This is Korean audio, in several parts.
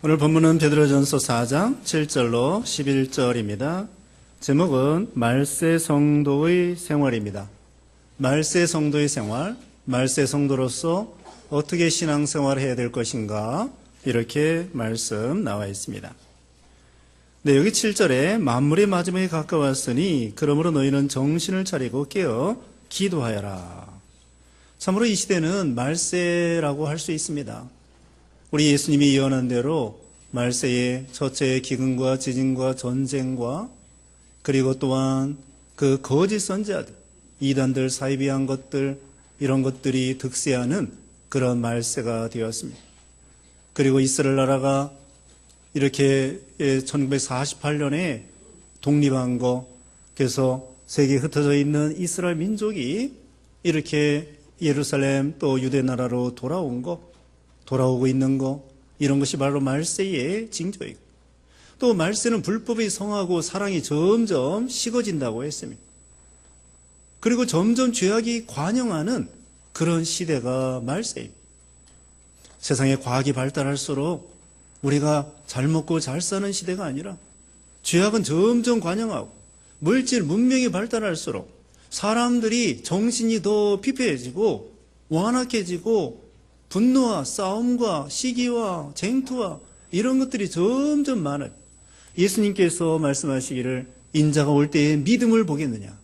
오늘 본문은 베드로전서 4장 7절로 11절입니다. 제목은 말세 성도의 생활입니다. 말세 성도의 생활, 말세 성도로서 어떻게 신앙생활을 해야 될 것인가, 이렇게 말씀 나와 있습니다. 네, 여기 7절에 만물의 마지막에 가까웠으니 그러므로 너희는 정신을 차리고 깨어 기도하여라. 참으로 이 시대는 말세라고 할 수 있습니다. 우리 예수님이 예언한 대로 말세에 첫째 기근과 지진과 전쟁과 그리고 또한 그 거짓 선지자들, 이단들, 사이비한 것들, 이런 것들이 득세하는 그런 말세가 되었습니다. 그리고 이스라엘 나라가 이렇게 1948년에 독립한 거, 그래서 세계에 흩어져 있는 이스라엘 민족이 이렇게 예루살렘 또 유대 나라로 돌아온 거, 돌아오고 있는 거, 이런 것이 바로 말세의 징조이고, 또 말세는 불법이 성하고 사랑이 점점 식어진다고 했습니다. 그리고 점점 죄악이 관영하는 그런 시대가 말세입니다. 세상에 과학이 발달할수록 우리가 잘 먹고 잘 사는 시대가 아니라 죄악은 점점 관영하고 물질 문명이 발달할수록 사람들이 정신이 더 피폐해지고 완악해지고 분노와 싸움과 시기와 쟁투와 이런 것들이 점점 많아요. 예수님께서 말씀하시기를 인자가 올 때에 믿음을 보겠느냐.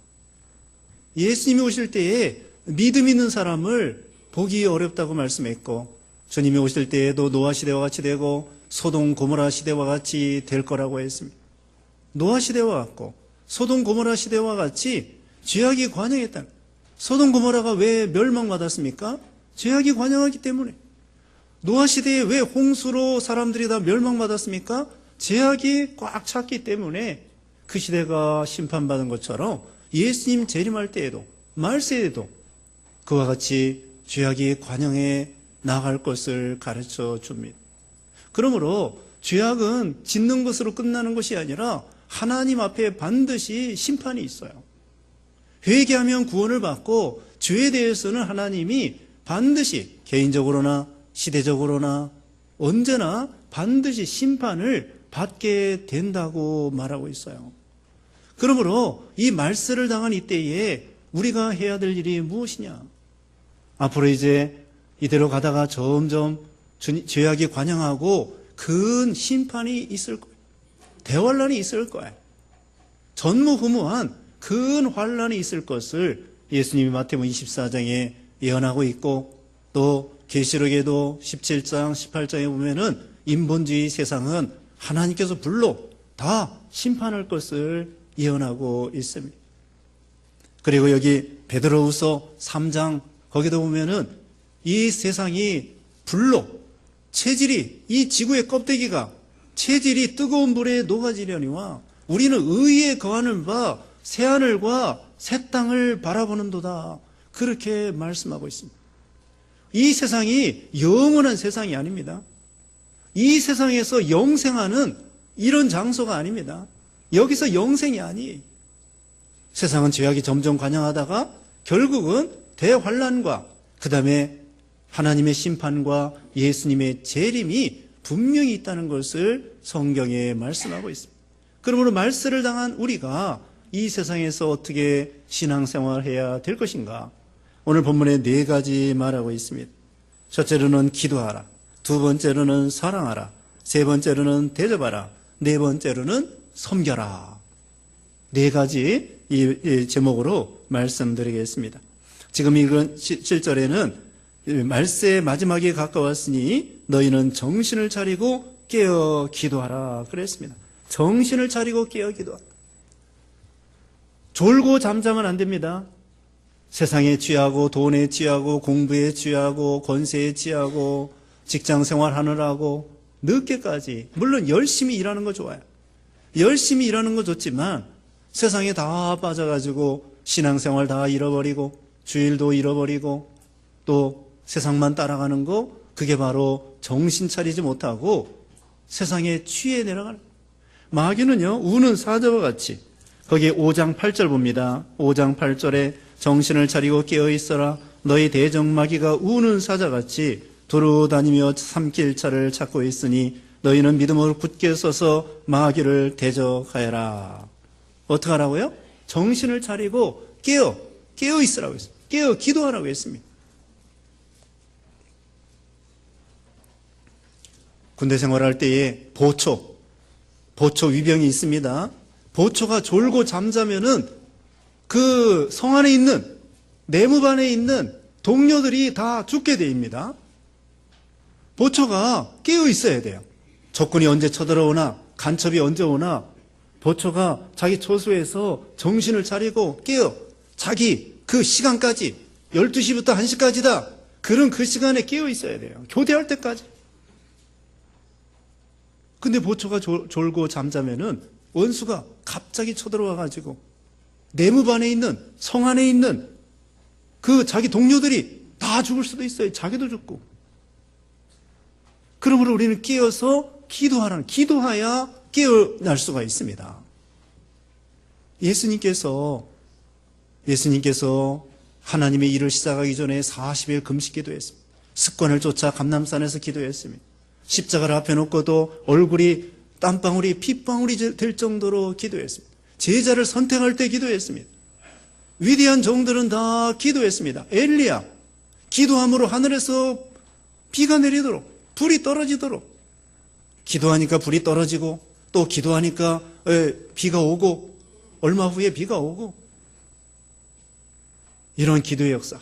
예수님이 오실 때에 믿음 있는 사람을 보기 어렵다고 말씀했고, 주님이 오실 때에도 노아 시대와 같이 되고 소돔 고모라 시대와 같이 될 거라고 했습니다. 노아 시대와 같고 소돔 고모라 시대와 같이 죄악이 관영했다. 소돔 고모라가 왜 멸망받았습니까? 죄악이 관영하기 때문에. 노아 시대에 왜 홍수로 사람들이 다 멸망받았습니까? 죄악이 꽉 찼기 때문에 그 시대가 심판받은 것처럼 예수님 재림할 때에도 말세에도 그와 같이 죄악이 관영해 나갈 것을 가르쳐 줍니다. 그러므로 죄악은 짓는 것으로 끝나는 것이 아니라 하나님 앞에 반드시 심판이 있어요. 회개하면 구원을 받고 죄에 대해서는 하나님이 반드시 개인적으로나 시대적으로나 언제나 반드시 심판을 받게 된다고 말하고 있어요. 그러므로 이 말세를 당한 이때에 우리가 해야 될 일이 무엇이냐? 앞으로 이제 이대로 가다가 점점 죄악이 관영하고 큰 심판이 있을 거예요. 대환란이 있을 거예요. 전무후무한 큰 환란이 있을 것을 예수님이 마태복음 24장에 예언하고 있고, 또 계시록에도 17장, 18장에 보면은 인본주의 세상은 하나님께서 불로 다 심판할 것을 예언하고 있습니다. 그리고 여기 베드로후서 3장 거기도 보면은 이 세상이 불로 체질이, 이 지구의 껍데기가 체질이 뜨거운 불에 녹아지려니와 우리는 의에 거하는 바 새하늘과 새 땅을 바라보는도다, 그렇게 말씀하고 있습니다. 이 세상이 영원한 세상이 아닙니다. 이 세상에서 영생하는 이런 장소가 아닙니다. 여기서 영생이 아니에요. 세상은 죄악이 점점 관영하다가 결국은 대환란과 그 다음에 하나님의 심판과 예수님의 재림이 분명히 있다는 것을 성경에 말씀하고 있습니다. 그러므로 말세를 당한 우리가 이 세상에서 어떻게 신앙생활을 해야 될 것인가? 오늘 본문에 4가지 말하고 있습니다. 첫째로는 기도하라, 두 번째로는 사랑하라, 세 번째로는 대접하라, 네 번째로는 섬겨라. 4가지 이 제목으로 말씀드리겠습니다. 지금 읽은 7절에는 말세 마지막에 가까웠으니 너희는 정신을 차리고 깨어 기도하라 그랬습니다. 정신을 차리고 깨어 기도하라. 졸고 잠자면 안 됩니다. 세상에 취하고 돈에 취하고 공부에 취하고 권세에 취하고 직장생활 하느라고 늦게까지, 물론 열심히 일하는 거 좋아요. 열심히 일하는 거 좋지만 세상에 다 빠져가지고 신앙생활 다 잃어버리고 주일도 잃어버리고 또 세상만 따라가는 거, 그게 바로 정신 차리지 못하고 세상에 취해 내려가는 거예요. 마귀는요, 우는 사자와 같이, 거기에 5장 8절 봅니다. 5장 8절에 정신을 차리고 깨어있어라. 너희 대적마귀가 우는 사자같이 두루 다니며 삼킬 차를 찾고 있으니 너희는 믿음으로 굳게 서서 마귀를 대적하여라. 어떻게 하라고요? 정신을 차리고 깨어 있으라고 했습니다. 깨어 기도하라고 했습니다. 군대 생활할 때에 보초 위병이 있습니다. 보초가 졸고 잠자면은 그 성 안에 있는 내무반에 있는 동료들이 다 죽게 됩니다. 보초가 깨어 있어야 돼요. 적군이 언제 쳐들어오나 간첩이 언제 오나 보초가 자기 처소에서 정신을 차리고 깨어 자기 그 시간까지 12시부터 1시까지다. 그런 그 시간에 깨어 있어야 돼요. 교대할 때까지. 근데 보초가 졸고 잠자면은 원수가 갑자기 쳐들어와 가지고 내무반에 있는 성 안에 있는 그 자기 동료들이 다 죽을 수도 있어요. 자기도 죽고. 그러므로 우리는 깨어서 기도하야 깨어날 수가 있습니다. 예수님께서 하나님의 일을 시작하기 전에 40일 금식 기도했습니다. 습관을 쫓아 감람산에서 기도했습니다. 십자가를 앞에 놓고도 얼굴이 땀방울이 핏방울이 될 정도로 기도했습니다. 제자를 선택할 때 기도했습니다. 위대한 종들은 다 기도했습니다. 엘리야 기도함으로 하늘에서 비가 내리도록 불이 떨어지도록 기도하니까 불이 떨어지고 또 기도하니까 비가 오고 얼마 후에 비가 오고 이런 기도의 역사.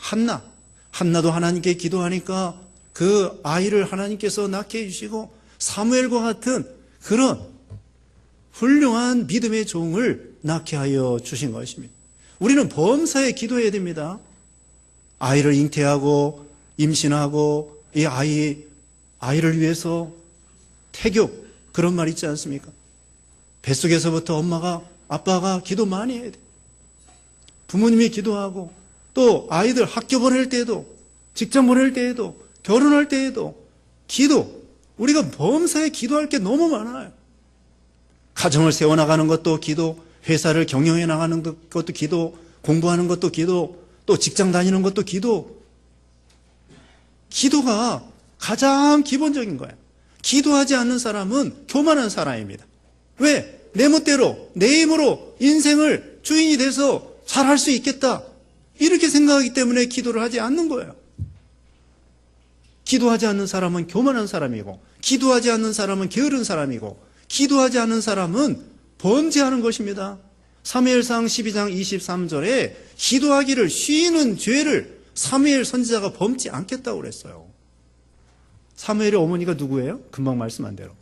한나도 하나님께 기도하니까 그 아이를 하나님께서 낳게 해주시고 사무엘과 같은 그런 훌륭한 믿음의 종을 낳게 하여 주신 것입니다. 우리는 범사에 기도해야 됩니다. 아이를 잉태하고 임신하고 이 아이를 위해서 태교 그런 말 있지 않습니까? 뱃속에서부터 아빠가 기도 많이 해야 돼. 부모님이 기도하고 또 아이들 학교 보낼 때에도 직장 보낼 때에도 결혼할 때에도 기도. 우리가 범사에 기도할 게 너무 많아요. 가정을 세워나가는 것도 기도, 회사를 경영해 나가는 것도 기도, 공부하는 것도 기도, 또 직장 다니는 것도 기도. 기도가 가장 기본적인 거예요. 기도하지 않는 사람은 교만한 사람입니다. 왜? 내 멋대로, 내 힘으로 인생을 주인이 돼서 잘할 수 있겠다. 이렇게 생각하기 때문에 기도를 하지 않는 거예요. 기도하지 않는 사람은 교만한 사람이고, 기도하지 않는 사람은 게으른 사람이고, 기도하지 않는 사람은 범죄하는 것입니다. 사무엘상 12장 23절에 기도하기를 쉬는 죄를 사무엘 선지자가 범치 않겠다고 그랬어요. 사무엘의 어머니가 누구예요? 금방 말씀한 대로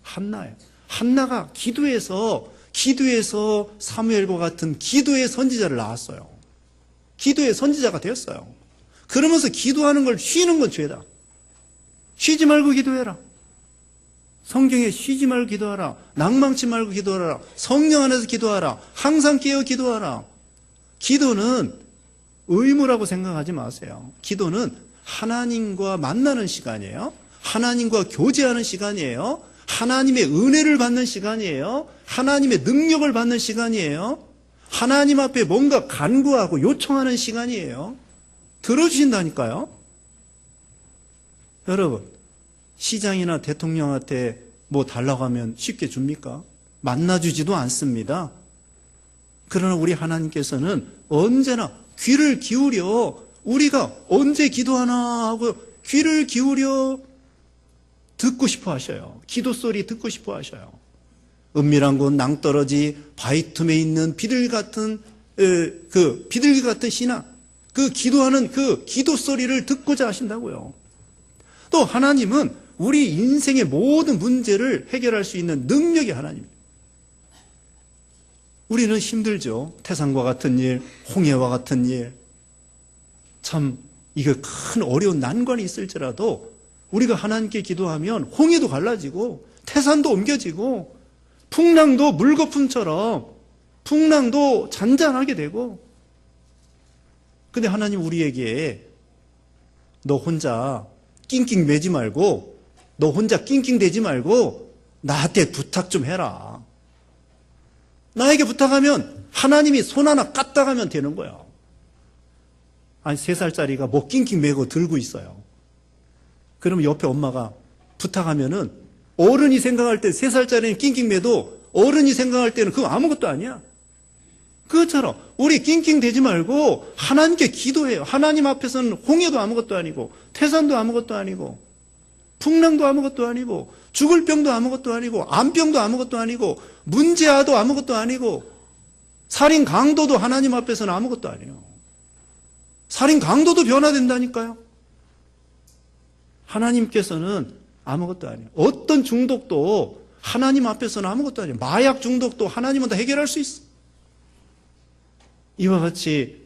한나예요. 한나가 기도해서 사무엘과 같은 기도의 선지자를 낳았어요. 기도의 선지자가 되었어요. 그러면서 기도하는 걸 쉬는 건 죄다. 쉬지 말고 기도해라. 성경에 쉬지 말고 기도하라. 낭망치 말고 기도하라. 성령 안에서 기도하라. 항상 깨어 기도하라. 기도는 의무라고 생각하지 마세요. 기도는 하나님과 만나는 시간이에요. 하나님과 교제하는 시간이에요. 하나님의 은혜를 받는 시간이에요. 하나님의 능력을 받는 시간이에요. 하나님 앞에 뭔가 간구하고 요청하는 시간이에요. 들어주신다니까요. 여러분, 시장이나 대통령한테 뭐 달라고 하면 쉽게 줍니까? 만나주지도 않습니다. 그러나 우리 하나님께서는 언제나 귀를 기울여, 우리가 언제 기도하나 하고 귀를 기울여 듣고 싶어 하셔요. 기도 소리 듣고 싶어 하셔요. 은밀한 곳 낭떠러지 바위 틈에 있는 비둘기 같은 신앙, 그 기도하는 그 기도 소리를 듣고자 하신다고요. 또 하나님은 우리 인생의 모든 문제를 해결할 수 있는 능력이 하나님입니다. 우리는 힘들죠. 태산과 같은 일, 홍해와 같은 일. 참 이거 큰 어려운 난관이 있을지라도 우리가 하나님께 기도하면 홍해도 갈라지고 태산도 옮겨지고 풍랑도 물거품처럼 풍랑도 잔잔하게 되고. 근데 하나님 우리에게 너 혼자 낑낑 매지 말고, 너 혼자 낑낑대지 말고 나한테 부탁 좀 해라. 나에게 부탁하면 하나님이 손 하나 까딱하면 되는 거야. 아니 3살짜리가 뭐 낑낑 매고 들고 있어요. 그러면 옆에 엄마가 부탁하면은 어른이 생각할 때 3살짜리는 낑낑매도 어른이 생각할 때는 그거 아무것도 아니야. 그것처럼 우리 낑낑대지 말고 하나님께 기도해요. 하나님 앞에서는 홍해도 아무것도 아니고 태산도 아무것도 아니고 풍랑도 아무것도 아니고 죽을 병도 아무것도 아니고 암병도 아무것도 아니고 문제아도 아무것도 아니고 살인 강도도 하나님 앞에서는 아무것도 아니에요. 살인 강도도 변화된다니까요. 하나님께서는 아무것도 아니에요. 어떤 중독도 하나님 앞에서는 아무것도 아니에요. 마약 중독도 하나님은 다 해결할 수 있어. 이와 같이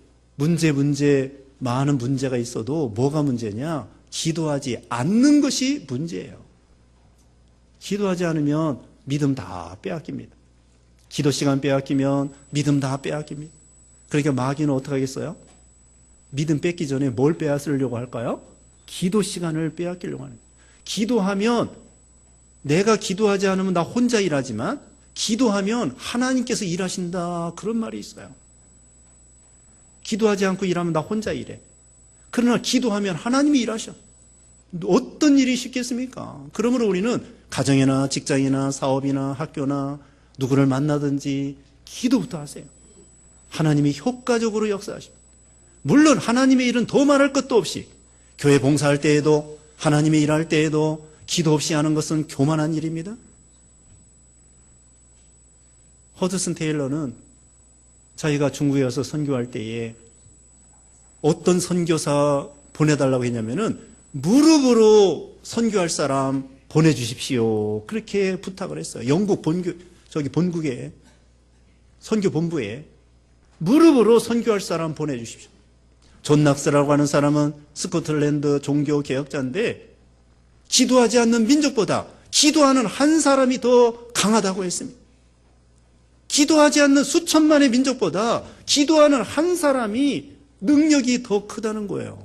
많은 문제가 있어도 뭐가 문제냐? 기도하지 않는 것이 문제예요. 기도하지 않으면 믿음 다 빼앗깁니다. 기도 시간 빼앗기면 믿음 다 빼앗깁니다. 그러니까 마귀는 어떻게 하겠어요? 믿음 뺏기 전에 뭘 빼앗으려고 할까요? 기도 시간을 빼앗기려고 하는 거예요. 기도하면 내가 기도하지 않으면 나 혼자 일하지만 기도하면 하나님께서 일하신다, 그런 말이 있어요. 기도하지 않고 일하면 나 혼자 일해. 그러나 기도하면 하나님이 일하셔. 어떤 일이 쉽겠습니까? 그러므로 우리는 가정이나 직장이나 사업이나 학교나 누구를 만나든지 기도부터 하세요. 하나님이 효과적으로 역사하십니다. 물론 하나님의 일은 더 말할 것도 없이 교회 봉사할 때에도 하나님의 일할 때에도 기도 없이 하는 것은 교만한 일입니다. 허드슨 테일러는 자기가 중국에 와서 선교할 때에 어떤 선교사 보내달라고 했냐면은 무릎으로 선교할 사람 보내주십시오. 그렇게 부탁을 했어요. 영국 본국에 선교 본부에 무릎으로 선교할 사람 보내주십시오. 존 낙스라고 하는 사람은 스코틀랜드 종교 개혁자인데 기도하지 않는 민족보다 기도하는 한 사람이 더 강하다고 했습니다. 기도하지 않는 수천만의 민족보다 기도하는 한 사람이 능력이 더 크다는 거예요.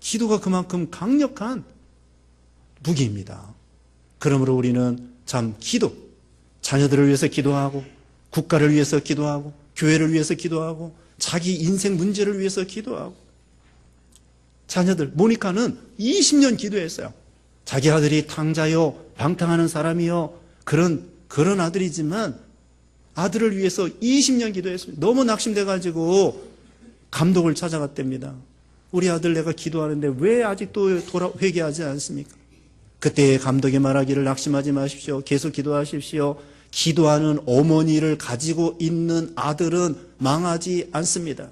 기도가 그만큼 강력한 무기입니다. 그러므로 우리는 참 자녀들을 위해서 기도하고 국가를 위해서 기도하고 교회를 위해서 기도하고 자기 인생 문제를 위해서 기도하고 자녀들, 모니카는 20년 기도했어요. 자기 아들이 탕자요, 방탕하는 사람이요, 그런 아들이지만 아들을 위해서 20년 기도했습니다. 너무 낙심돼가지고 감독을 찾아갔답니다. 우리 아들 내가 기도하는데 왜 아직도 회개하지 않습니까? 그때 감독이 말하기를 낙심하지 마십시오. 계속 기도하십시오. 기도하는 어머니를 가지고 있는 아들은 망하지 않습니다.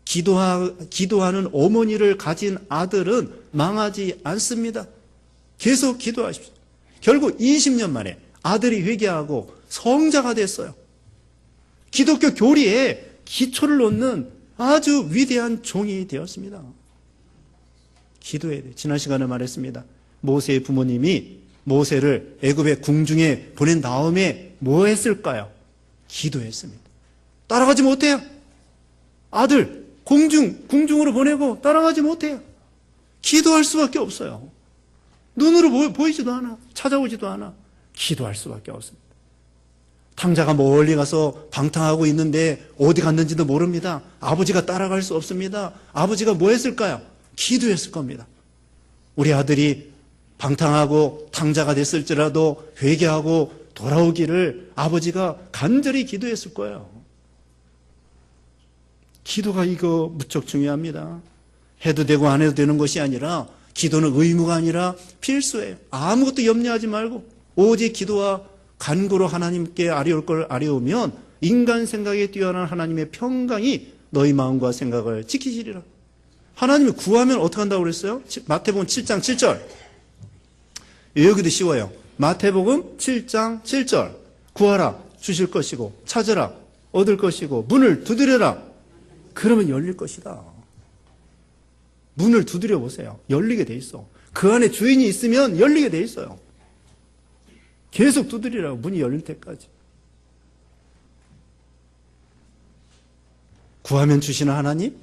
기도하는 어머니를 가진 아들은 망하지 않습니다. 계속 기도하십시오. 결국 20년 만에 아들이 회개하고 성자가 됐어요. 기독교 교리에 기초를 놓는 아주 위대한 종이 되었습니다. 기도해야 돼요. 지난 시간에 말했습니다. 모세의 부모님이 모세를 애굽의 궁중에 보낸 다음에 뭐 했을까요? 기도했습니다. 따라가지 못해요. 아들 궁중으로 보내고 따라가지 못해요. 기도할 수밖에 없어요. 눈으로 보이지도 않아. 찾아오지도 않아. 기도할 수밖에 없습니다. 탕자가 멀리 가서 방탕하고 있는데 어디 갔는지도 모릅니다. 아버지가 따라갈 수 없습니다. 아버지가 뭐 했을까요? 기도했을 겁니다. 우리 아들이 방탕하고 탕자가 됐을지라도 회개하고 돌아오기를 아버지가 간절히 기도했을 거예요. 기도가 이거 무척 중요합니다. 해도 되고 안 해도 되는 것이 아니라 기도는 의무가 아니라 필수예요. 아무것도 염려하지 말고 오직 기도와 간구로 하나님께 아뢰올 걸 아뢰오면 인간 생각에 뛰어난 하나님의 평강이 너희 마음과 생각을 지키시리라. 하나님이 구하면 어떻게 한다고 그랬어요? 마태복음 7장 7절. 여기도 쉬워요. 마태복음 7장 7절. 구하라 주실 것이고 찾으라 얻을 것이고 문을 두드려라 그러면 열릴 것이다. 문을 두드려 보세요. 열리게 돼 있어. 그 안에 주인이 있으면 열리게 돼 있어요. 계속 두드리라고, 문이 열릴 때까지. 구하면 주시는 하나님,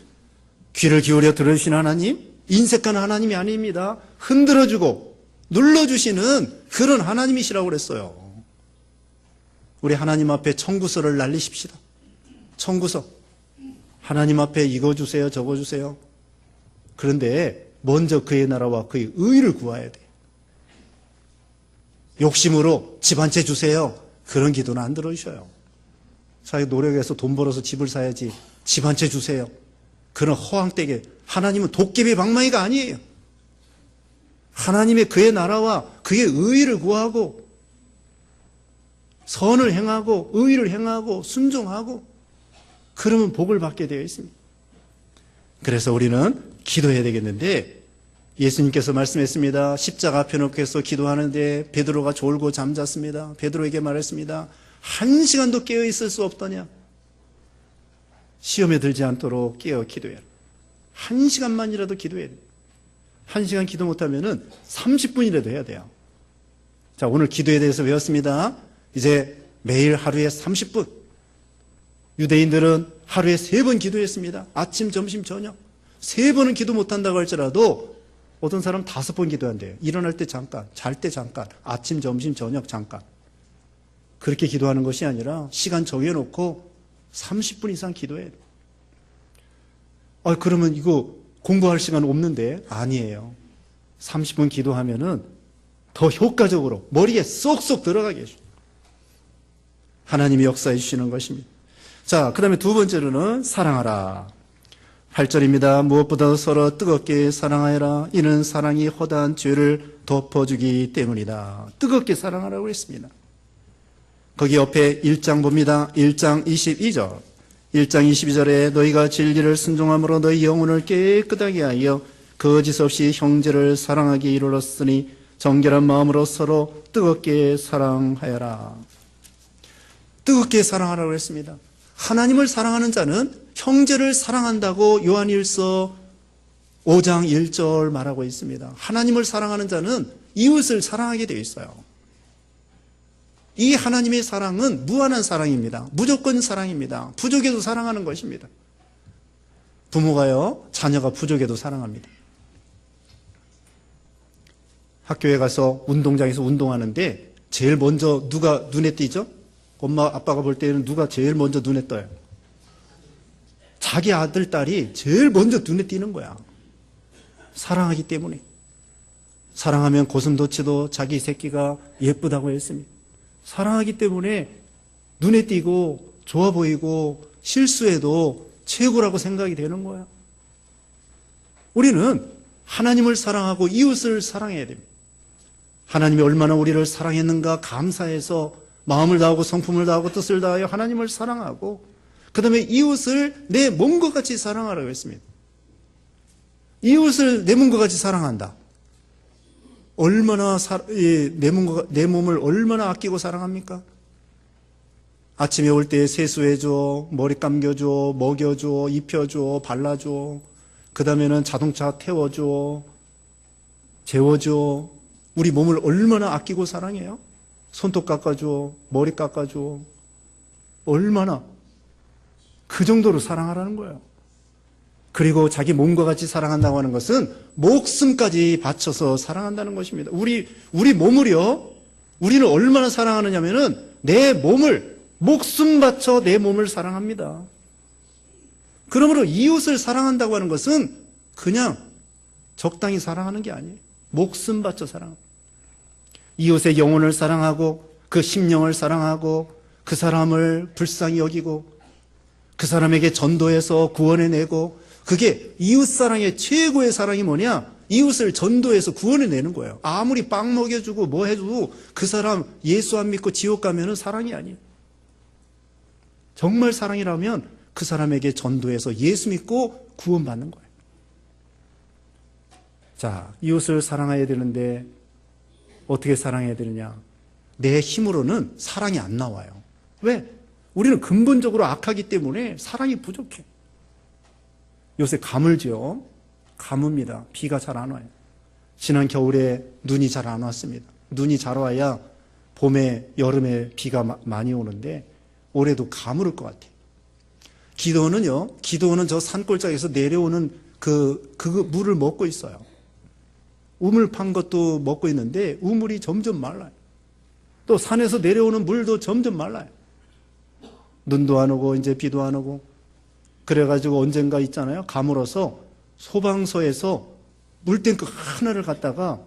귀를 기울여 들어주시는 하나님, 인색하는 하나님이 아닙니다. 흔들어주고 눌러주시는 그런 하나님이시라고 그랬어요. 우리 하나님 앞에 청구서를 날리십시다. 청구서. 하나님 앞에 이거 주세요, 저거 주세요. 그런데 먼저 그의 나라와 그의 의를 구해야 돼. 욕심으로 집 한 채 주세요. 그런 기도는 안 들어주셔요. 자기 노력해서 돈 벌어서 집을 사야지 집 한 채 주세요. 그런 허황되게 하나님은 도깨비 방망이가 아니에요. 하나님의 그의 나라와 그의 의의를 구하고 선을 행하고 의의를 행하고 순종하고 그러면 복을 받게 되어 있습니다. 그래서 우리는 기도해야 되겠는데 예수님께서 말씀했습니다. 십자가 앞에 놓고서 기도하는데 베드로가 졸고 잠잤습니다. 베드로에게 말했습니다. 1시간도 깨어 있을 수 없더냐. 시험에 들지 않도록 깨어 기도해라. 1시간만이라도 기도해야 돼요. 1시간 기도 못하면 30분이라도 해야 돼요. 자, 오늘 기도에 대해서 배웠습니다. 이제 매일 하루에 30분. 유대인들은 하루에 3번 기도했습니다. 아침, 점심, 저녁. 3번은 기도 못한다고 할지라도 어떤 사람 5번 기도한대요. 일어날 때 잠깐, 잘 때 잠깐, 아침, 점심, 저녁 잠깐. 그렇게 기도하는 것이 아니라 시간 정해놓고 30분 이상 기도해야 돼요. 그러면 이거 공부할 시간 없는데? 아니에요. 30분 기도하면은 더 효과적으로 머리에 쏙쏙 들어가게 해줘요. 하나님이 역사해 주시는 것입니다. 자, 그 다음에 두 번째로는 사랑하라. 8절입니다. 무엇보다 서로 뜨겁게 사랑하여라. 이는 사랑이 허다한 죄를 덮어주기 때문이다. 뜨겁게 사랑하라고 했습니다. 거기 옆에 1장 봅니다. 1장 22절. 1장 22절에 너희가 진리를 순종함으로 너희 영혼을 깨끗하게 하여 거짓 없이 형제를 사랑하게 이르렀으니 정결한 마음으로 서로 뜨겁게 사랑하여라. 뜨겁게 사랑하라고 했습니다. 하나님을 사랑하는 자는 형제를 사랑한다고 요한일서 5장 1절 말하고 있습니다. 하나님을 사랑하는 자는 이웃을 사랑하게 되어 있어요. 이 하나님의 사랑은 무한한 사랑입니다. 무조건 사랑입니다. 부족해도 사랑하는 것입니다. 부모가요, 자녀가 부족해도 사랑합니다. 학교에 가서 운동장에서 운동하는데 제일 먼저 누가 눈에 띄죠? 엄마 아빠가 볼 때는 누가 제일 먼저 눈에 떠요? 자기 아들 딸이 제일 먼저 눈에 띄는 거야. 사랑하기 때문에. 사랑하면 고슴도치도 자기 새끼가 예쁘다고 했습니다. 사랑하기 때문에 눈에 띄고 좋아 보이고 실수해도 최고라고 생각이 되는 거야. 우리는 하나님을 사랑하고 이웃을 사랑해야 됩니다. 하나님이 얼마나 우리를 사랑했는가 감사해서 마음을 다하고 성품을 다하고 뜻을 다하여 하나님을 사랑하고 그 다음에 이웃을 내 몸과 같이 사랑하라고 했습니다. 이웃을 내 몸과 같이 사랑한다. 얼마나 내 몸을 얼마나 아끼고 사랑합니까? 아침에 올 때 세수해줘, 머리 감겨줘, 먹여줘, 입혀줘, 발라줘. 그 다음에는 자동차 태워줘, 재워줘. 우리 몸을 얼마나 아끼고 사랑해요? 손톱 깎아줘, 머리 깎아줘. 얼마나 그 정도로 사랑하라는 거예요. 그리고 자기 몸과 같이 사랑한다고 하는 것은 목숨까지 바쳐서 사랑한다는 것입니다. 우리 몸을요, 우리는 얼마나 사랑하느냐면은 내 몸을 목숨 바쳐 내 몸을 사랑합니다. 그러므로 이웃을 사랑한다고 하는 것은 그냥 적당히 사랑하는 게 아니에요. 목숨 바쳐 사랑합니다. 이웃의 영혼을 사랑하고 그 심령을 사랑하고 그 사람을 불쌍히 여기고 그 사람에게 전도해서 구원해내고 그게 이웃사랑의 최고의 사랑이 뭐냐? 이웃을 전도해서 구원해내는 거예요. 아무리 빵 먹여주고 뭐 해줘도 그 사람 예수 안 믿고 지옥 가면은 사랑이 아니에요. 정말 사랑이라면 그 사람에게 전도해서 예수 믿고 구원받는 거예요. 자, 이웃을 사랑해야 되는데 어떻게 사랑해야 되느냐? 내 힘으로는 사랑이 안 나와요. 왜? 우리는 근본적으로 악하기 때문에 사랑이 부족해. 요새 가물죠. 가뭄입니다. 비가 잘 안 와요. 지난 겨울에 눈이 잘 안 왔습니다. 눈이 잘 와야 봄에 여름에 비가 많이 오는데 올해도 가물을 것 같아요. 기도원은 저 산골짜기에서 내려오는 그 물을 먹고 있어요. 우물 판 것도 먹고 있는데 우물이 점점 말라요. 또 산에서 내려오는 물도 점점 말라요. 눈도 안 오고 이제 비도 안 오고 그래가지고 언젠가 있잖아요. 가물어서 소방서에서 물탱크 하나를 갖다가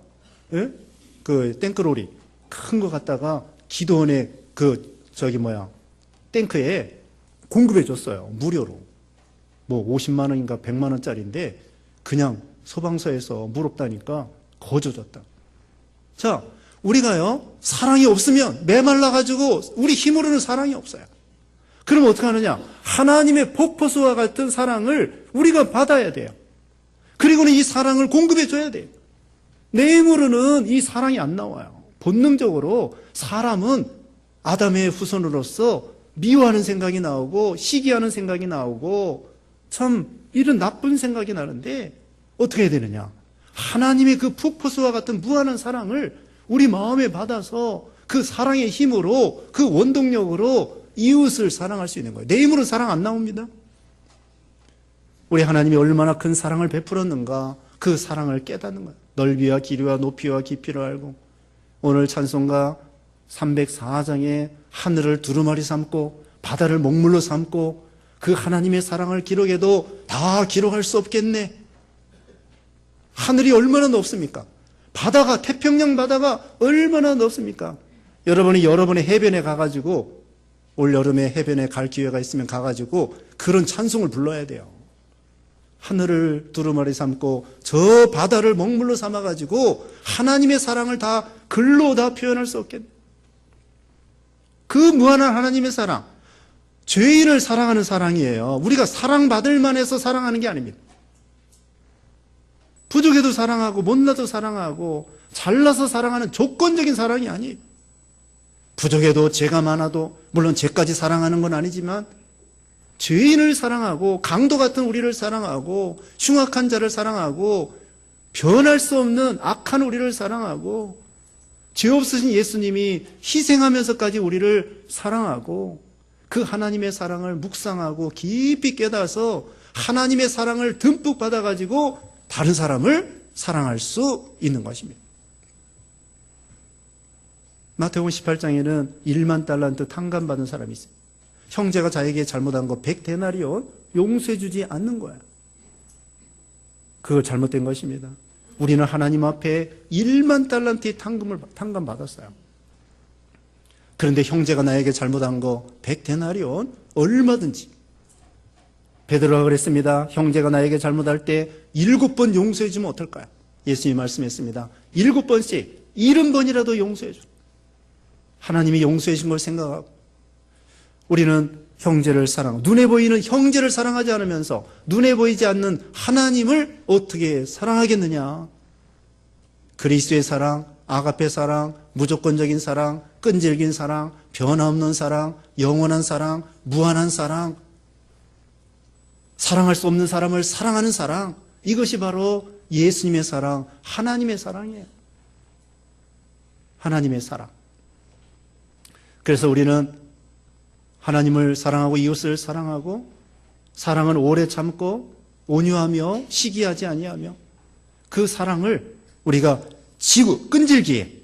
그 탱크로리 큰 거 갖다가 기도원의 탱크에 공급해 줬어요. 무료로. 뭐 50만 원인가 100만 원짜리인데 그냥 소방서에서 물 없다니까 거저줬다. 자, 우리가요, 사랑이 없으면 메말라가지고 우리 힘으로는 사랑이 없어요. 그럼 어떻게 하느냐? 하나님의 폭포수와 같은 사랑을 우리가 받아야 돼요. 그리고는 이 사랑을 공급해 줘야 돼요. 내 힘으로는 이 사랑이 안 나와요. 본능적으로 사람은 아담의 후손으로서 미워하는 생각이 나오고 시기하는 생각이 나오고 참 이런 나쁜 생각이 나는데 어떻게 해야 되느냐? 하나님의 그 폭포수와 같은 무한한 사랑을 우리 마음에 받아서 그 사랑의 힘으로 그 원동력으로 이웃을 사랑할 수 있는 거예요. 내 힘으로는 사랑 안 나옵니다. 우리 하나님이 얼마나 큰 사랑을 베풀었는가 그 사랑을 깨닫는 거예요. 넓이와 길이와 높이와 깊이를 알고 오늘 찬송가 304장에 하늘을 두루마리 삼고 바다를 먹물로 삼고 그 하나님의 사랑을 기록해도 다 기록할 수 없겠네. 하늘이 얼마나 높습니까? 바다가 태평양 바다가 얼마나 높습니까? 여러분이 여러분의 해변에 가가지고 올 여름에 해변에 갈 기회가 있으면 가가지고 그런 찬송을 불러야 돼요. 하늘을 두루마리 삼고 저 바다를 먹물로 삼아가지고 하나님의 사랑을 다 글로 다 표현할 수 없겠네. 그 무한한 하나님의 사랑, 죄인을 사랑하는 사랑이에요. 우리가 사랑받을 만해서 사랑하는 게 아닙니다. 부족해도 사랑하고 못나도 사랑하고 잘나서 사랑하는 조건적인 사랑이 아니에요. 부족해도 죄가 많아도 물론 죄까지 사랑하는 건 아니지만 죄인을 사랑하고 강도 같은 우리를 사랑하고 흉악한 자를 사랑하고 변할 수 없는 악한 우리를 사랑하고 죄 없으신 예수님이 희생하면서까지 우리를 사랑하고 그 하나님의 사랑을 묵상하고 깊이 깨달아서 하나님의 사랑을 듬뿍 받아가지고 다른 사람을 사랑할 수 있는 것입니다. 마태복음 18장에는 1만 달란트 탕감받은 사람이 있어요. 형제가 자에게 잘못한 거 100데나리온 용서해 주지 않는 거야. 그거 잘못된 것입니다. 우리는 하나님 앞에 1만 달란트의 탕감받았어요. 그런데 형제가 나에게 잘못한 거 100데나리온 얼마든지. 베드로가 그랬습니다. 형제가 나에게 잘못할 때 7번 용서해 주면 어떨까요? 예수님이 말씀했습니다. 7번씩 70번이라도 용서해 줘. 하나님이 용서해 준 걸 생각하고 우리는 형제를 사랑하고 눈에 보이는 형제를 사랑하지 않으면서 눈에 보이지 않는 하나님을 어떻게 사랑하겠느냐? 그리스도의 사랑, 아가페 사랑, 무조건적인 사랑, 끈질긴 사랑, 변함없는 사랑, 영원한 사랑, 무한한 사랑, 사랑할 수 없는 사람을 사랑하는 사랑, 이것이 바로 예수님의 사랑, 하나님의 사랑이에요. 하나님의 사랑. 그래서 우리는 하나님을 사랑하고 이웃을 사랑하고 사랑은 오래 참고 온유하며 시기하지 아니하며 그 사랑을 우리가 끈질기게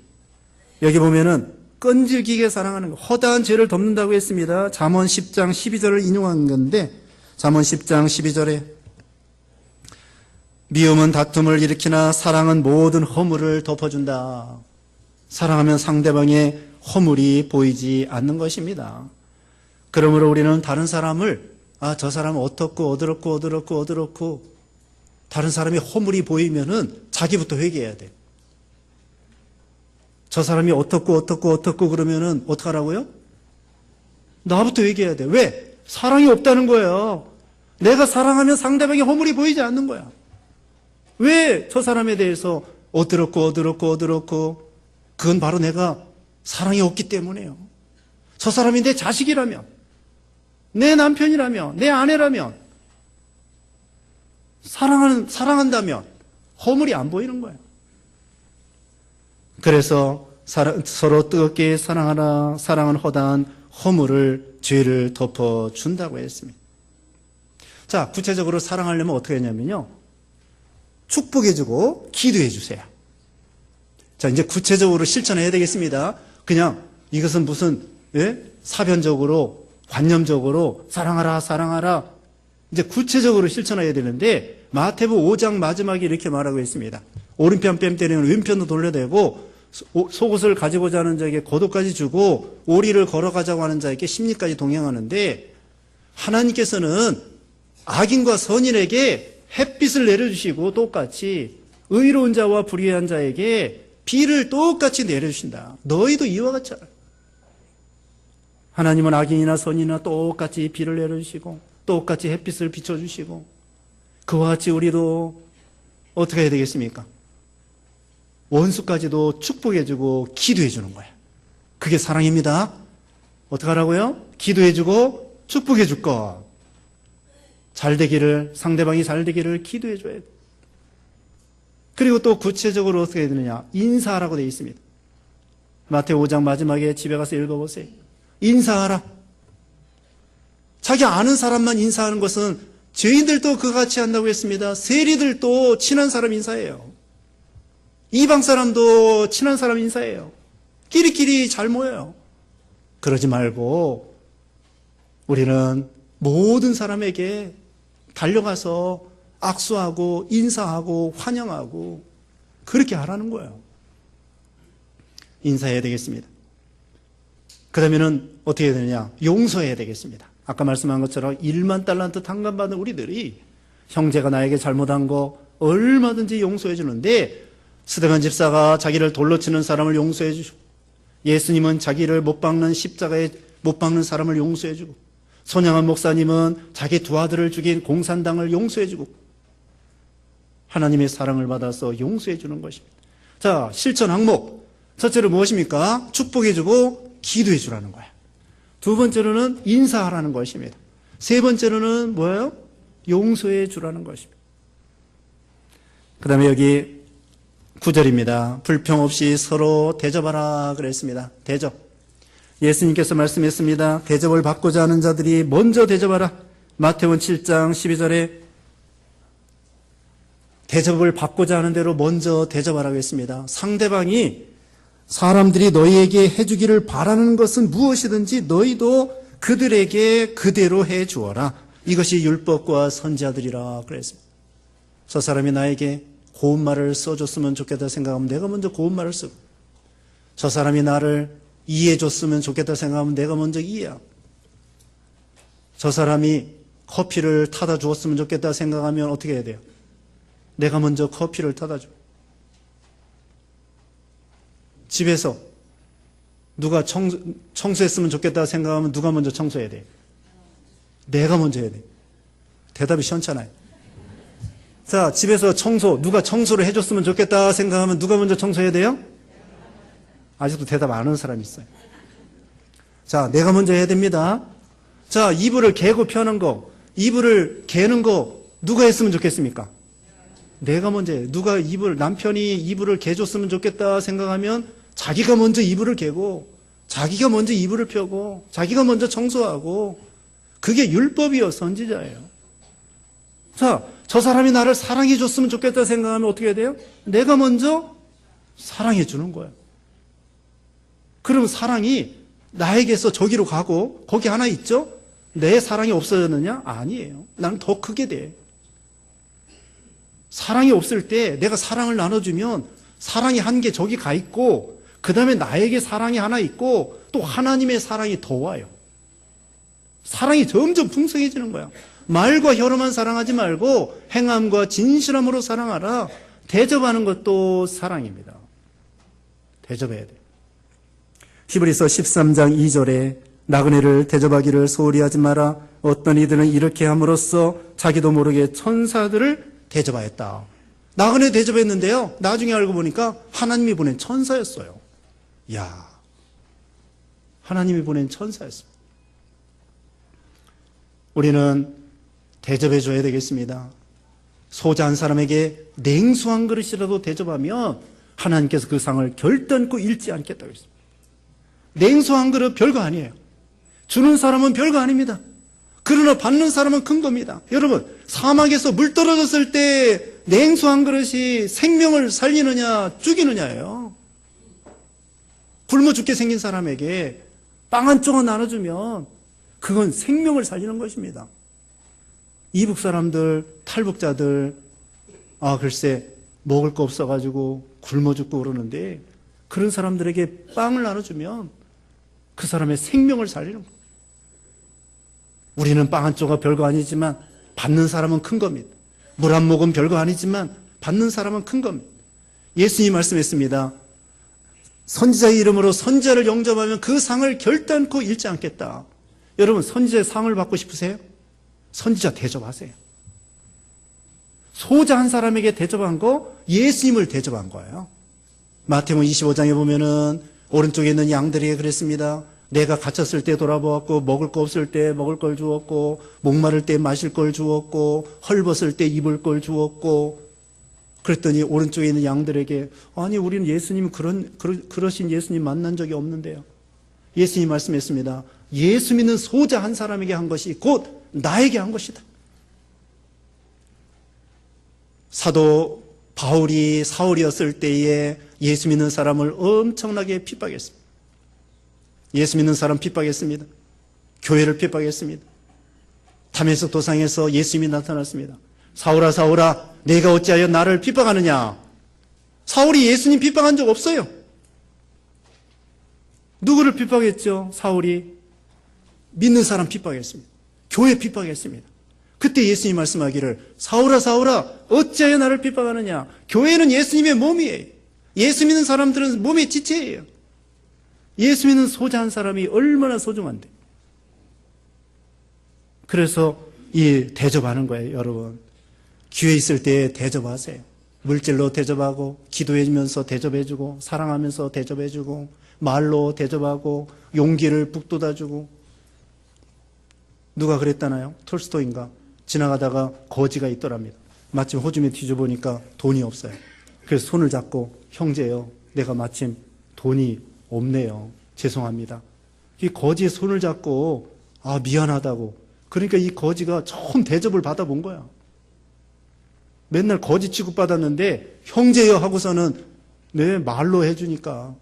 여기 보면은 끈질기게 사랑하는 거 허다한 죄를 덮는다고 했습니다. 잠언 10장 12절을 인용한 건데 잠언 10장 12절에 미움은 다툼을 일으키나 사랑은 모든 허물을 덮어준다. 사랑하면 상대방의 허물이 보이지 않는 것입니다. 그러므로 우리는 다른 사람을 저 사람은 어떻고 다른 사람의 허물이 보이면은 자기부터 회개해야 돼. 저 사람이 어떻고 그러면은 어떡하라고요? 나부터 회개해야 돼. 왜? 사랑이 없다는 거예요. 내가 사랑하면 상대방의 허물이 보이지 않는 거야. 왜 저 사람에 대해서 어떻고 그건 바로 내가 사랑이 없기 때문이에요. 저 사람이 내 자식이라면 내 남편이라면 내 아내라면 사랑한다면 허물이 안 보이는 거예요. 그래서 서로 뜨겁게 사랑하라. 사랑은 허다한 허물을 죄를 덮어준다고 했습니다. 자, 구체적으로 사랑하려면 어떻게 하냐면요. 축복해주고 기도해주세요. 자, 이제 구체적으로 실천해야 되겠습니다. 그냥 이것은 무슨 사변적으로 관념적으로 사랑하라 이제 구체적으로 실천해야 되는데 마태복음 5장 마지막에 이렇게 말하고 있습니다. 오른편 뺨 때리면 왼편도 돌려대고 속옷을 가지고자 하는 자에게 겉옷까지 주고 오리를 걸어가자고 하는 자에게 심리까지 동행하는데, 하나님께서는 악인과 선인에게 햇빛을 내려주시고 똑같이 의로운 자와 불의한 자에게 비를 똑같이 내려주신다. 너희도 이와 같이 하라. 하나님은 악인이나 선인이나 똑같이 비를 내려주시고 똑같이 햇빛을 비춰주시고, 그와 같이 우리도 어떻게 해야 되겠습니까? 원수까지도 축복해주고 기도해주는 거예요. 그게 사랑입니다. 어떻게 하라고요? 기도해주고 축복해줄 것. 잘 되기를, 상대방이 잘 되기를 기도해줘야 돼. 그리고 또 구체적으로 어떻게 해야 되느냐? 인사하라고 되어 있습니다. 마태오 5장 마지막에 집에 가서 읽어보세요. 인사하라. 자기 아는 사람만 인사하는 것은, 죄인들도 그같이 한다고 했습니다. 세리들도 친한 사람 인사해요. 이방 사람도 친한 사람 인사해요. 끼리끼리 잘 모여요. 그러지 말고 우리는 모든 사람에게 달려가서 악수하고 인사하고 환영하고 그렇게 하라는 거예요. 인사해야 되겠습니다. 그러면은 어떻게 해야 되느냐? 용서해야 되겠습니다. 아까 말씀한 것처럼 1만 달란트 탕감받은 우리들이 형제가 나에게 잘못한 거 얼마든지 용서해 주는데, 스데반 집사가 자기를 돌로 치는 사람을 용서해 주시고, 예수님은 자기를 못 박는 십자가에 못 박는 사람을 용서해 주고, 손양한 목사님은 자기 두 아들을 죽인 공산당을 용서해 주고, 하나님의 사랑을 받아서 용서해 주는 것입니다. 자, 실천 항목. 첫째로 무엇입니까? 축복해 주고 기도해 주라는 거예요. 두 번째로는 인사하라는 것입니다. 세 번째로는 뭐예요? 용서해 주라는 것입니다. 그 다음에 여기 9절입니다. 불평 없이 서로 대접하라 그랬습니다. 대접. 예수님께서 말씀했습니다. 대접을 받고자 하는 자들이 먼저 대접하라. 마태복음 7장 12절에 대접을 받고자 하는 대로 먼저 대접하라고 했습니다. 상대방이 사람들이 너희에게 해주기를 바라는 것은 무엇이든지 너희도 그들에게 그대로 해주어라. 이것이 율법과 선지자들이라 그랬습니다. 저 사람이 나에게 고운 말을 써줬으면 좋겠다 생각하면 내가 먼저 고운 말을 쓰고, 저 사람이 나를 이해해줬으면 좋겠다 생각하면 내가 먼저 이해하고, 저 사람이 커피를 타다 주었으면 좋겠다 생각하면 어떻게 해야 돼요? 내가 먼저 커피를 타다 줘. 집에서 누가 청소했으면 좋겠다 생각하면 누가 먼저 청소해야 돼? 내가 먼저 해야 돼. 대답이 시원찮아요. 자, 집에서 누가 청소를 해줬으면 좋겠다 생각하면 누가 먼저 청소해야 돼요? 아직도 대답 안 하는 사람이 있어요. 자, 내가 먼저 해야 됩니다. 자, 이불을 개고 펴는 거, 이불을 개는 거 누가 했으면 좋겠습니까? 내가 먼저 해요. 남편이 이불을 개줬으면 좋겠다 생각하면 자기가 먼저 이불을 개고, 자기가 먼저 이불을 펴고, 자기가 먼저 청소하고, 그게 율법이요, 선지자예요. 자, 저 사람이 나를 사랑해 줬으면 좋겠다 생각하면 어떻게 해야 돼요? 내가 먼저 사랑해 주는 거예요. 그러면 사랑이 나에게서 저기로 가고, 거기 하나 있죠? 내 사랑이 없어졌느냐? 아니에요. 나는 더 크게 돼. 사랑이 없을 때 내가 사랑을 나눠주면 사랑이 한 개 저기 가 있고, 그 다음에 나에게 사랑이 하나 있고, 또 하나님의 사랑이 더 와요. 사랑이 점점 풍성해지는 거야. 말과 혀로만 사랑하지 말고 행함과 진실함으로 사랑하라. 대접하는 것도 사랑입니다. 대접해야 돼. 히브리서 13장 2절에 나그네를 대접하기를 소홀히 하지 마라. 어떤 이들은 이렇게 함으로써 자기도 모르게 천사들을 대접하였다. 나그네 대접했는데요, 나중에 알고 보니까 하나님이 보낸 천사였어요. 이야, 하나님이 보낸 천사였습니다. 우리는 대접해 줘야 되겠습니다. 소자 한 사람에게 냉수 한 그릇이라도 대접하면 하나님께서 그 상을 결단코 잃지 않겠다고 했습니다. 냉수 한 그릇 별거 아니에요. 주는 사람은 별거 아닙니다. 그러나 받는 사람은 큰 겁니다. 여러분, 사막에서 물 떨어졌을 때 냉수 한 그릇이 생명을 살리느냐 죽이느냐예요. 굶어 죽게 생긴 사람에게 빵 한 조각 나눠주면 그건 생명을 살리는 것입니다. 이북 사람들, 탈북자들, 글쎄 먹을 거 없어가지고 굶어 죽고 그러는데, 그런 사람들에게 빵을 나눠주면 그 사람의 생명을 살리는 거예요. 우리는 빵 한 조각 별거 아니지만 받는 사람은 큰 겁니다. 물 한 모금 별거 아니지만 받는 사람은 큰 겁니다. 예수님이 말씀했습니다. 선지자의 이름으로 선지자를 영접하면 그 상을 결단코 잃지 않겠다. 여러분, 선지자의 상을 받고 싶으세요? 선지자 대접하세요. 소자 한 사람에게 대접한 거 예수님을 대접한 거예요. 마태복음 25장에 보면은 오른쪽에 있는 양들에게 그랬습니다. 내가 갇혔을 때 돌아보았고, 먹을 거 없을 때 먹을 걸 주었고, 목마를 때 마실 걸 주었고, 헐벗을 때 입을 걸 주었고, 그랬더니 오른쪽에 있는 양들에게, 아니 우리는 예수님 그러신 예수님 만난 적이 없는데요. 예수님 말씀했습니다. 예수 믿는 소자 한 사람에게 한 것이 곧 나에게 한 것이다. 사도 바울이 사울이었을 때에 예수 믿는 사람을 엄청나게 핍박했습니다. 예수 믿는 사람 핍박했습니다. 교회를 핍박했습니다. 다메섹 도상에서 예수님이 나타났습니다. 사울아 사울아 내가 어찌하여 나를 핍박하느냐. 사울이 예수님 핍박한 적 없어요. 누구를 핍박했죠? 사울이 믿는 사람 핍박했습니다. 교회 핍박했습니다. 그때 예수님 말씀하기를 사울아 사울아 어찌하여 나를 핍박하느냐. 교회는 예수님의 몸이에요. 예수 믿는 사람들은 몸의 지체예요. 예수 믿는 소자 한 사람이 얼마나 소중한데. 그래서 이 대접하는 거예요. 여러분, 기회 있을 때 대접하세요. 물질로 대접하고, 기도해주면서 대접해주고, 사랑하면서 대접해주고, 말로 대접하고, 용기를 북돋아주고. 누가 그랬다나요? 톨스토이인가? 지나가다가 거지가 있더랍니다. 마침 호주머니 뒤져보니까 돈이 없어요. 그래서 손을 잡고, 형제요, 내가 마침 돈이 없네요. 죄송합니다. 이 거지의 손을 잡고, 아, 미안하다고. 그러니까 이 거지가 처음 대접을 받아본 거야. 맨날 거지 취급받았는데, 형제요 하고서는, 네, 말로 해주니까.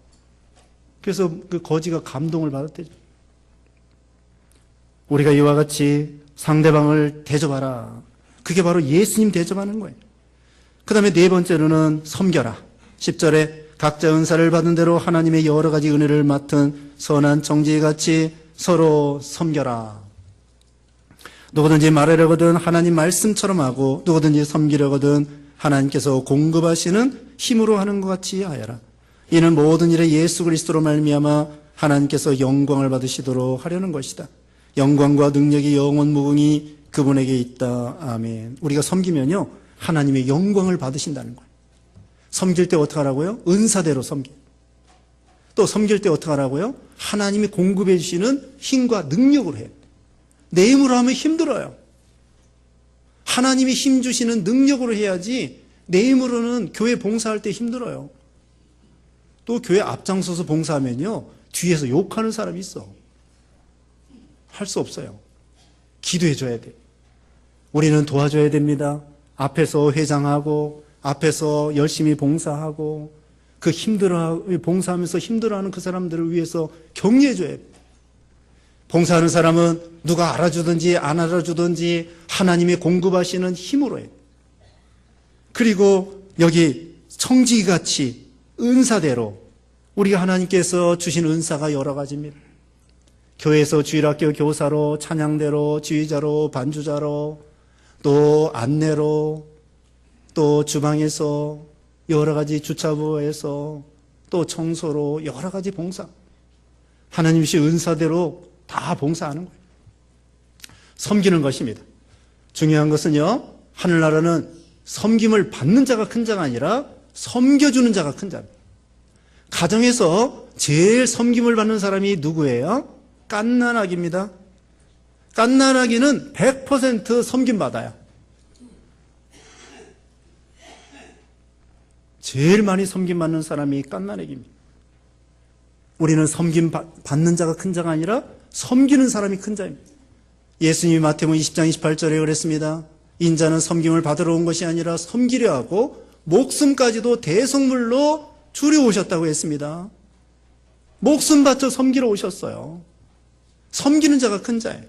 그래서 그 거지가 감동을 받았대죠. 우리가 이와 같이 상대방을 대접하라. 그게 바로 예수님 대접하는 거예요. 그 다음에 네 번째로는 섬겨라. 10절에 각자 은사를 받은 대로 하나님의 여러 가지 은혜를 맡은 선한 정지의 같이 서로 섬겨라. 누구든지 말하려거든 하나님 말씀처럼 하고 누구든지 섬기려거든 하나님께서 공급하시는 힘으로 하는 것 같이 하여라. 이는 모든 일에 예수 그리스도로 말미암아 하나님께서 영광을 받으시도록 하려는 것이다. 영광과 능력이 영원 무궁히 그분에게 있다. 아멘. 우리가 섬기면요 하나님의 영광을 받으신다는 거예요. 섬길 때 어떻게 하라고요? 은사대로 섬기. 또 섬길 때 어떻게 하라고요? 하나님이 공급해 주시는 힘과 능력으로 해요. 내 힘으로 하면 힘들어요. 하나님이 힘 주시는 능력으로 해야지 내 힘으로는 교회 봉사할 때 힘들어요. 또 교회 앞장서서 봉사하면요 뒤에서 욕하는 사람이 있어. 할 수 없어요. 기도해 줘야 돼. 우리는 도와줘야 됩니다. 앞에서 회장하고 앞에서 열심히 봉사하고 그 봉사하면서 힘들어하는 그 사람들을 위해서 격려해 줘야 돼. 봉사하는 사람은 누가 알아주든지 안 알아주든지 하나님이 공급하시는 힘으로 해. 그리고 여기 청지기같이 은사대로 우리가 하나님께서 주신 은사가 여러 가지입니다. 교회에서 주일학교 교사로, 찬양대로, 지휘자로, 반주자로, 또 안내로, 또 주방에서, 여러 가지 주차부에서, 또 청소로, 여러 가지 봉사. 하나님이 은사대로 다 봉사하는 거예요. 섬기는 것입니다. 중요한 것은요, 하늘나라는 섬김을 받는 자가 큰 자가 아니라 섬겨주는 자가 큰 자입니다. 가정에서 제일 섬김을 받는 사람이 누구예요? 갓난아기입니다. 갓난아기는 100% 섬김받아요. 제일 많이 섬김받는 사람이 갓난아기입니다. 우리는 섬김받는 자가 큰 자가 아니라 섬기는 사람이 큰 자입니다. 예수님이 마태복음 20장 28절에 그랬습니다. 인자는 섬김을 받으러 온 것이 아니라 섬기려 하고 목숨까지도 대속물로 주려 오셨다고 했습니다. 목숨 바쳐 섬기러 오셨어요. 섬기는 자가 큰 자예요.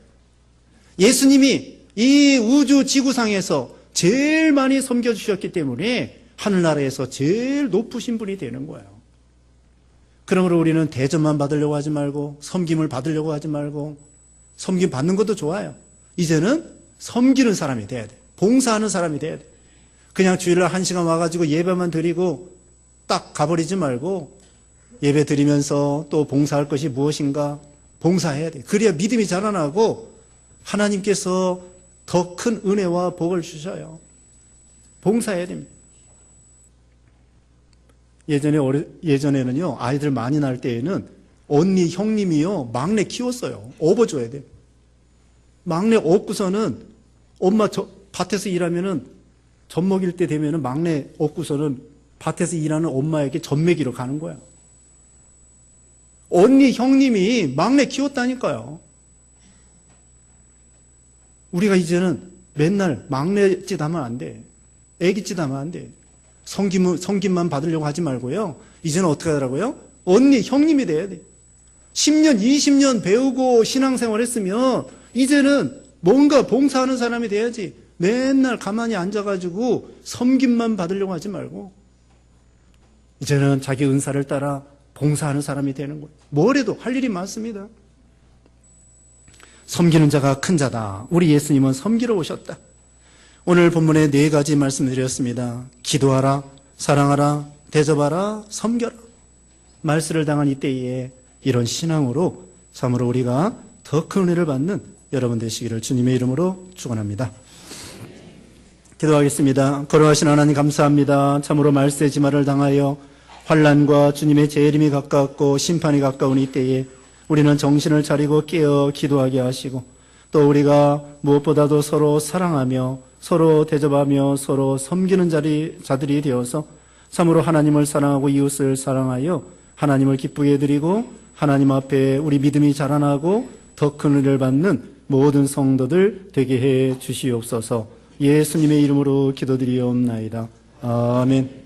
예수님이 이 우주 지구상에서 제일 많이 섬겨주셨기 때문에 하늘나라에서 제일 높으신 분이 되는 거예요. 그러므로 우리는 대접만 받으려고 하지 말고 섬김을 받으려고 하지 말고 섬김 받는 것도 좋아요. 이제는 섬기는 사람이 돼야 돼. 봉사하는 사람이 돼야 돼. 그냥 주일날 1시간 와가지고 예배만 드리고 딱 가버리지 말고 예배 드리면서 또 봉사할 것이 무엇인가 봉사해야 돼. 그래야 믿음이 자라나고 하나님께서 더 큰 은혜와 복을 주셔요. 봉사해야 됩니다. 예전에는요, 아이들 많이 낳을 때에는 언니, 형님이요, 막내 키웠어요. 업어줘야 돼. 막내 업고서는 엄마 밭에서 일하면은 젖 먹일 때 되면은 막내 업고서는 밭에서 일하는 엄마에게 젖 먹이러 가는 거야. 언니, 형님이 막내 키웠다니까요. 우리가 이제는 맨날 막내 짓 하면 안 돼. 애기 짓 하면 안 돼. 섬김만 받으려고 하지 말고요. 이제는 어떻게 하더라고요? 언니, 형님이 돼야 돼. 10년, 20년 배우고 신앙생활 했으면 이제는 뭔가 봉사하는 사람이 돼야지. 맨날 가만히 앉아가지고 섬김만 받으려고 하지 말고 이제는 자기 은사를 따라 봉사하는 사람이 되는 거예요. 뭐래도 할 일이 많습니다. 섬기는 자가 큰 자다. 우리 예수님은 섬기러 오셨다. 오늘 본문에 4가지 말씀드렸습니다. 기도하라, 사랑하라, 대접하라, 섬겨라. 말씀을 당한 이때에 이런 신앙으로 참으로 우리가 더 큰 은혜를 받는 여러분 되시기를 주님의 이름으로 축원합니다. 기도하겠습니다. 거룩하신 하나님 감사합니다. 참으로 말세 지마를 당하여 환난과 주님의 재림이 가깝고 심판이 가까운 이때에 우리는 정신을 차리고 깨어 기도하게 하시고 또 우리가 무엇보다도 서로 사랑하며 서로 대접하며 서로 섬기는 자들이 되어서 참으로 하나님을 사랑하고 이웃을 사랑하여 하나님을 기쁘게 해드리고 하나님 앞에 우리 믿음이 자라나고 더 큰 은혜를 받는 모든 성도들 되게 해 주시옵소서. 예수님의 이름으로 기도드리옵나이다. 아멘.